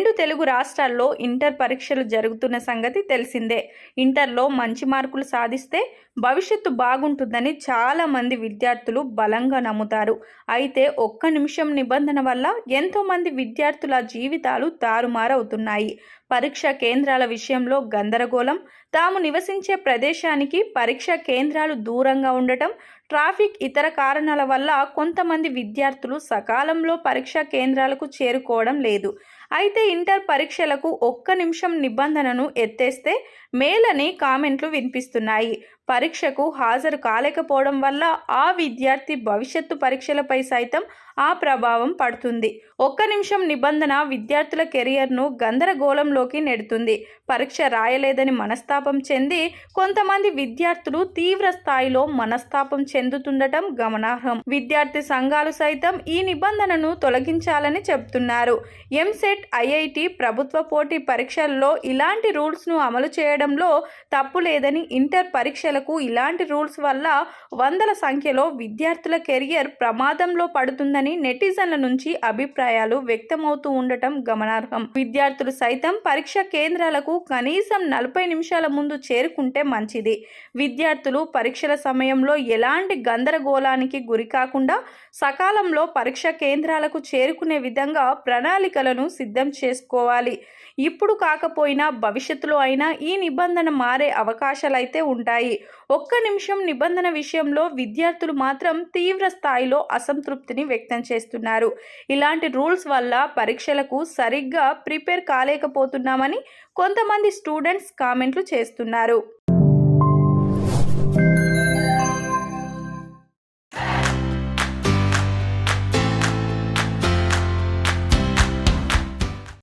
2 తెలుగు రాష్ట్రాల్లో ఇంటర్ పరీక్షలు జరుగుతున్న సంగతి తెలిసిందే. ఇంటర్లో మంచి మార్కులు సాధిస్తే భవిష్యత్తు బాగుంటుందని చాలామంది విద్యార్థులు బలంగా నమ్ముతారు. అయితే ఒక్క నిమిషం నిబంధన వల్ల ఎంతోమంది విద్యార్థుల జీవితాలు తారుమారవుతున్నాయి. పరీక్ష కేంద్రాల విషయంలో గందరగోళం, తాము నివసించే ప్రదేశానికి పరీక్షా కేంద్రాలు దూరంగా ఉండటం, ట్రాఫిక్, ఇతర కారణాల వల్ల కొంతమంది విద్యార్థులు సకాలంలో పరీక్షా కేంద్రాలకు చేరుకోవడం లేదు. అయితే ఇంటర్ పరీక్షలకు ఒక్క నిమిషం నిబంధనను ఎత్తేస్తే మేలని కామెంట్లు వినిపిస్తున్నాయి. పరీక్షకు హాజరు కాలేకపోవడం వల్ల ఆ విద్యార్థి భవిష్యత్తు పరీక్షలపై సైతం ఆ ప్రభావం పడుతుంది. ఒక్క నిమిషం నిబంధన విద్యార్థుల కెరియర్ను గందరగోళంలోకి నెడుతుంది. పరీక్ష రాయలేదని మనస్తాపం చెంది కొంతమంది విద్యార్థులు తీవ్ర స్థాయిలో మనస్తాపం చెందుతుండటం గమనార్హం. విద్యార్థి సంఘాలు సైతం ఈ నిబంధనను తొలగించాలని చెబుతున్నారు. ఎంసెట్, ఐఐటి, ప్రభుత్వ పోటీ పరీక్షల్లో ఇలాంటి రూల్స్ను అమలు చేయడంలో తప్పు లేదని, ఇంటర్ పరీక్షలకు ఇలాంటి రూల్స్ వల్ల వందల సంఖ్యలో విద్యార్థుల కెరియర్ ప్రమాదంలో పడుతుందని నెటిజన్ల నుంచి అభిప్రాయాలు వ్యక్తమవుతూ ఉండటం గమనార్హం. విద్యార్థులు సైతం పరీక్ష కేంద్రాలకు కనీసం 40 నిమిషాల ముందు చేరుకుంటే మంచిది. విద్యార్థులు పరీక్షల సమయంలో ఎలాంటి గందరగోళానికి గురికాకుండా సకాలంలో పరీక్ష కేంద్రాలకు చేరుకునే విధంగా ప్రణాళికలను సిద్ధం చేసుకోవాలి. ఇప్పుడు కాకపోయినా భవిష్యత్తులో అయినా ఈ నిబంధన మారే అవకాశాలైతే ఉంటాయి. ఒక్క నిమిషం నిబంధన విషయంలో విద్యార్థులు మాత్రం తీవ్ర స్థాయిలో అసంతృప్తిని వ్యక్తం చేస్తున్నారు. ఇలాంటి రూల్స్ వల్ల పరీక్షలకు సరిగ్గా ప్రిపేర్ కాలేకపోతున్నామని కొంతమంది స్టూడెంట్స్ కామెంట్లు చేస్తున్నారు.